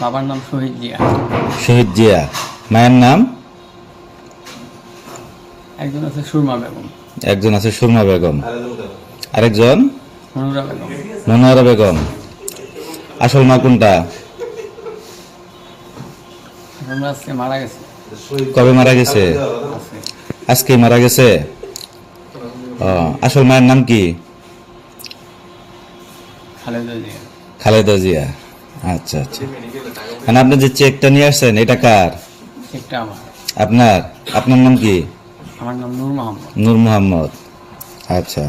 বাবার নাম শহীদ জিয়া। শহীদ জিয়া। মায়ের নাম? একজন আছে সুরমা বেগম। একজন আছে সুরমা বেগম। আরেকজন? মনোরা বেগম। মনোয়ারা বেগম। আসল মা কোনটা? আজকে মারা গেছে। কবে মারা গেছে? আজকে মারা গেছে। আসল মায়ের নাম কি? খালেদা জিয়া। খালেদা জিয়া। আচ্ছা আচ্ছা। মানে আপনি যে চেকটা নিয়ে আসছেন এটা কার? চেকটা আমার। আপনার? আপনার নাম কি? আমার নাম নূর মোহাম্মদ। নূর মোহাম্মদ। আচ্ছা।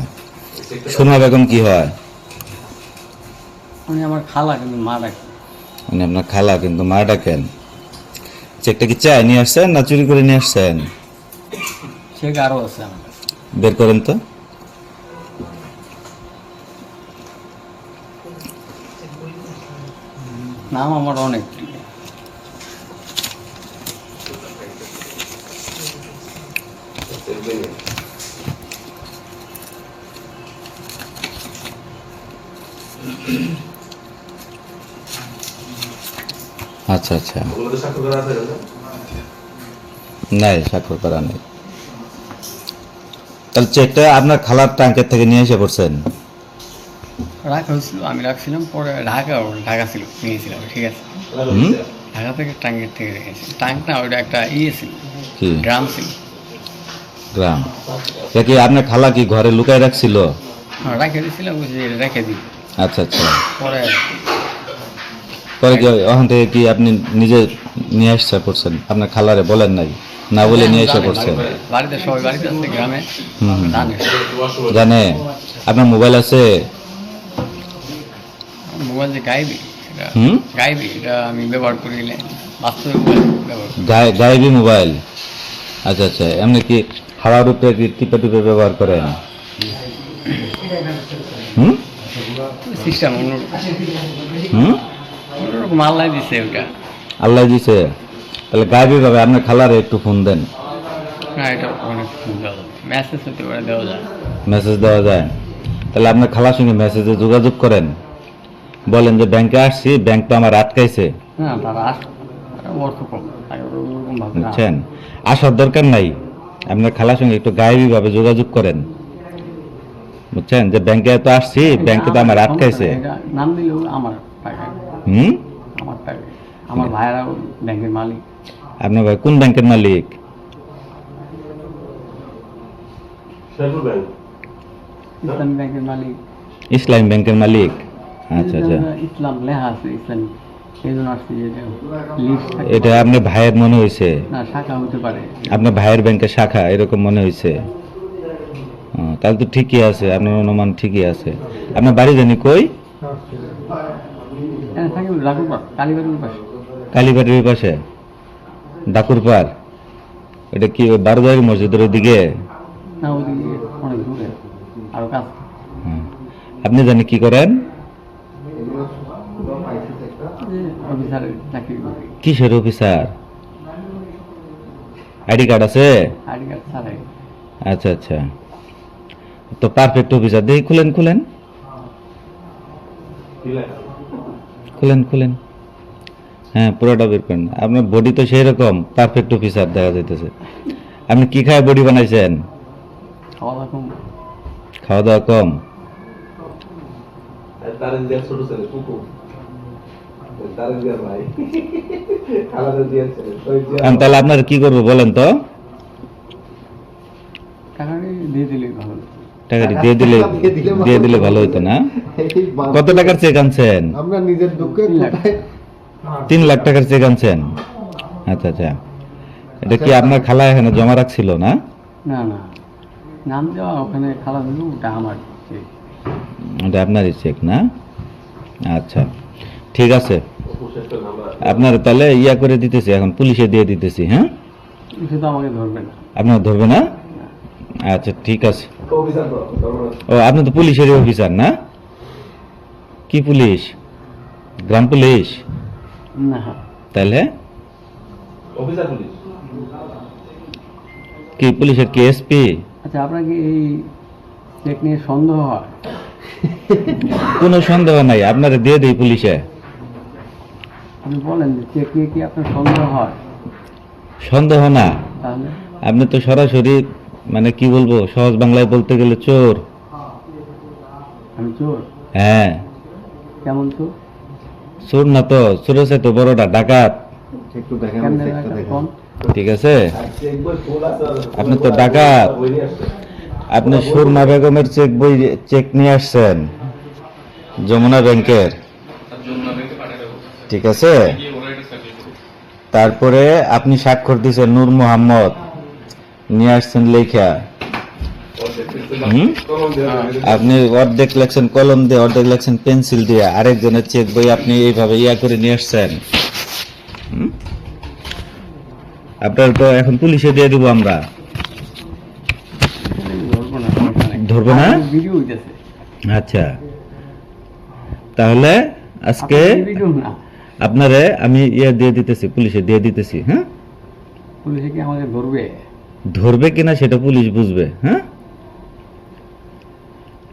সুরমা বেগম কি হয়? উনি আমার খালা, কিন্তু মা ডাকে। উনি আপনার খালা, কিন্তু মা ডাকেন। চেকটা কি চাই নিয়ে আসছেন না চুরি করে নিয়ে আসছেন? চেক আরও আছে আমার কাছে। বের করেন তো। নাম আমার অনেক। আচ্ছা আচ্ছা। নাই, স্বাক্ষর করা নেই। তাহলে চেকটা আপনার খালার ট্যাঙ্কের থেকে নিয়ে এসে পড়ছেন? রাখা হয়েছিল, আমি রাখছিলাম, পরে ঢাকা ছিল, নিয়েছিলাম। ঠিক আছে, ঢাকা থেকে ট্যাঙ্কের থেকে রেখেছি। ট্যাঙ্ক না, ওইটা একটা ছিল, কি ড্রাম ছিল। গ্রাম। কি আপনার খালা কি ঘরে লুকায় রাখছিল? রেখে দিয়েছিলাম, রেখে দিই। আচ্ছা আচ্ছা। পরে পরে কি ওখান থেকে কি আপনি নিজে নিয়ে আসতে পড়ছেন? আপনার খালারে বলেন নাই, না বলে নিয়ে এসে পড়ছেন? বাড়িতে সবাই বাড়িতে আছে, গ্রামে জানে। জানে? আপনার মোবাইল আছে? মোবাইল যে গাইবি, গাইবি, এটা আমি ব্যবহার করি না, বাস্তবে মোবাইল ব্যবহার করি। গায়েবী মোবাইল। আচ্ছা আচ্ছা। এমনি কি হাওয়ার উপরে কি টিপে টিপে ব্যবহার করেন? সিস্টেম অন্যরকম আল্লাহ দিছে ওটা। আল্লাহ দিছে। তাহলে গায়েবী ভাবে আপনার খালারে একটু ফোন দেন। না, এটা অনেক মেসেজ হতে পারে, দেওয়া যায়। মেসেজ দেওয়া যায়? তাহলে আপনার খালার সঙ্গে মেসেজে যোগাযোগ করেন, বলেন যে ব্যাংকে আসছি, ব্যাংক তো আমার আটকাইছে। হ্যাঁ, তারা অর্থ কম, বুঝছেন? আসার দরকার নাই, আপনার খালার সঙ্গে একটু গায়েবী ভাবে যোগাযোগ করেন, বুঝছেন? যে ব্যাংকে তো আসছি, ব্যাংকে তো আমার আটকাইছে। নাম দিলেও আমার টাকা। আমার টাকা। আমার ভাইয়েরাও ব্যাংকের মালিক। আপনার ভাই কোন ব্যাংকের মালিক? ইসলামী ব্যাংকের মালিক। ইসলামী ব্যাংকের মালিক। আচ্ছা আচ্ছা। ইসলাম লেখা আছে, ইসলামী, এই জন্য আসছে। এটা আপনার ভাইয়ের মনে হয়েছে? না, শাখা হতে পারে। আপনার ভাইয়ের ব্যাংকের শাখা, এরকম মনে হয়েছে? তাহলে তো ঠিকই আছে, আপনার অনুমান ঠিকই আছে। আপনার বাড়ি জানি কই? কালীবাড়ির পাশে ডাকুরপাড়। এটা কি ওই 12 মসজিদের ওইদিকে? না, ওইদিকে অনেক দূরে, আরো কাছে। আপনি জানি কি করেন? অফিসারের চাকরি করি। কিসের অফিসার? আইডি কার্ড আছে? আইডি কার্ড ছাড়াই। আচ্ছা আচ্ছা। তো পারফেক্ট অফিসার। দেখি খুলেন খুলেন খুলেন খুলেন। হ্যাঁ, পুরোটা বের করেন। আপনার বডি তো সেই রকম পারফেক্ট অফিসার দেখা যাইতেছে। আপনি কি খায় বডি বানাইছেন? খাওয়া দাওয়া কম। খাওয়া দাওয়া কম? তাহলে আপনার কি করবো বলেন তো? টাকাটি দিয়ে দিলে ভালো। টাকাটি দিয়ে দিলে ভালো হইতো না? কত টাকার চেক আনছেন? আমরা নিজের দুঃখে 3 লাখ টাকার চেক আনছেন? আচ্ছা আচ্ছা। এটা কি আপনার খালা এখানে জমা রাখছিল না? না না, নাম দেওয়া ওখানে খালা দিল, ওটা আমার চেক। এটা আপনারই চেক না? আচ্ছা ঠিক আছে। আপনার তাহলে ইয়া করে দিতেছি, এখন পুলিশে দিয়ে দিতেছি। হ্যাঁ, সে তো আমাকে ধরবে না। আপনার ধরবে না? আচ্ছা ঠিক আছে। ও, আপনি তো পুলিশেরই অফিসার না? কি পুলিশ? গ্রাম পুলিশ? না। তাহলে কি পুলিশের কি এসপি? আচ্ছা, আপনার কি এই চেক নিয়ে সন্দেহ হয়? কোনো সন্দেহ নাই, আপনারা দিয়ে দিই পুলিশে। আপনি বলেন যে চেক নিয়ে কি আপনার সন্দেহ হয়? সন্দেহ না, তাহলে আপনি তো সরাসরি মানে কি বলবো, সহজ বাংলায় বলতে গেলে চোর। আমি চোর? হ্যাঁ, কেমন চোর? চোর না তো, চোরের সাথে বড়টা ডাকাত। কেমনে রাখা? কোন? ঠিক আছে, আপনি তো ডাকাত। আপনি সুরমা বেগমের চেক নিয়ে আসছেন যমুনা ব্যাংকের, ঠিক আছে। তারপরে আপনি স্বাক্ষর দিয়েছেন নূর মোহাম্মদ, নিয়ে আসছেন লেখা। আপনি অর্ধেক লেখছেন কলম দিয়ে, অর্ধেক লেখছেন পেন্সিল দিয়ে, আরেকজনের চেক বই আপনি এইভাবে করে নিয়ে আসছেন। আপনার তো এখন পুলিশে দিয়ে দিব আমরা। ধরবো না, সমস্যা নেই। ধরবো না? ভিডিও হইতেছে। আচ্ছা, তাহলে আজকে আপনার ভিডিও না, আপনারে আমি দিয়ে দিতেছি, পুলিশে দিয়ে দিতেছি। হ্যাঁ, পুলিশে কি আমাকে ধরবে? ধরবে কিনা সেটা পুলিশ বুঝবে। হ্যাঁ,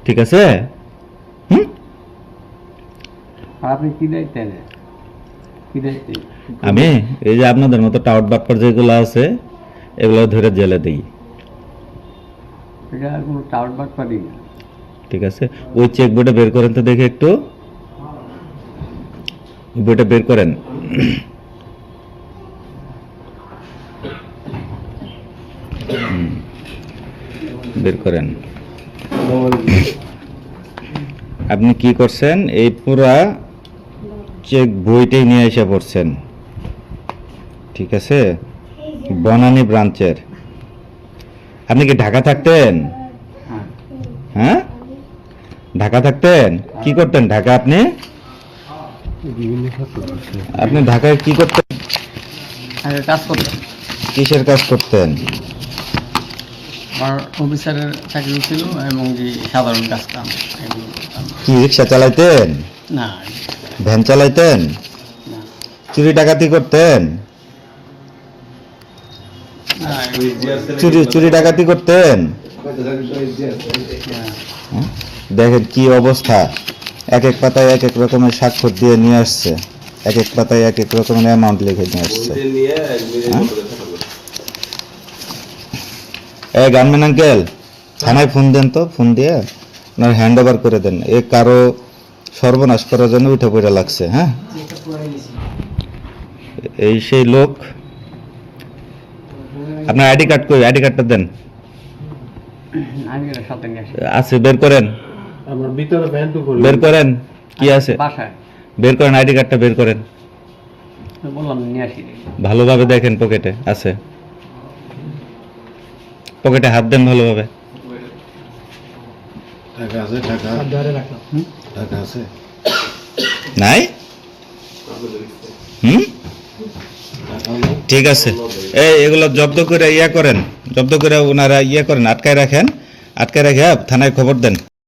ঠিক আছে। আর আপনি কি দায়িত্বে নেন? কি দায়িত্বে? আমি এই যে আপনাদের মতো টাউট বাটপার যেগুলো আছে এগুলো ধরে জেলে দিই, এটা কোনো টাউট বাট পারি না। ঠিক আছে। ওই চেক বইটা বের করেন তো দেখে একটু, বইটা বের করেন। বের করেন। আপনি কি করছেন, এই পুরা চেক বইটাই নিয়ে এসে পড়ছেন, ঠিক আছে, বনানী ব্রাঞ্চের। আপনি কি ঢাকা থাকতেন? হ্যাঁ, হ্যাঁ, ঢাকা থাকতেন, কি করতেন ঢাকা আপনি? আপনি ঢাকায় কি করতেন? আগে কাজ করতাম, কিসের কাজ করতেন? আমার অফিসারের চাকরি ছিল এবং যে সাধারণ কাজ কাম এগুলো করতাম। কি রিক্সা চালাইতেন? না, ভ্যান চালাইতেন? না, চুরি ডাকাতি করতেন? না, চুরি ডাকাতি করতেন? না। হ্যাঁ? দেখেন কি অবস্থা, এক এক পাতায় এক এক রকমের স্বাক্ষর দিয়ে নিয়ে আসছে, এক এক পাতায় এক এক রকমের অ্যামাউন্ট লিখে নিয়ে আসছে। গানম্যান আঙ্কেল, থানায় ফোন দেন তো, ফোন দিয়ে ওনার হ্যান্ড ওভার করে দেন। এ কারো সর্বনাশ করার জন্য উঠে পড়ে লাগছে। হ্যাঁ, এই সেই লোক। আপনার আইডি কার্ড কই? আইডি কার্ডটা দেন। আমি এটা সাথে নিয়ে আসি। আছে, বের করেন, আমার ভিতরে ভ্যান টু করবে। বের করেন, কি আছে বাসায় বের করেন, আইডি কার্ডটা বের করেন। আমি বললাম নিয়ে আসি। ভালোভাবে দেখেন, পকেটে আছে, পকেটে হাত দেন ভালোভাবে। টাকা আছে, টাকা ধরে রাখলাম। টাকা আছে। নাই? হুম, টাকা নেই। ঠিক আছে। এগুলো জব্দ করে করেন, জব্দ করে ওনারা করেন, আটকায় রাখেন, আটকায় রেখে থানায় খবর দেন।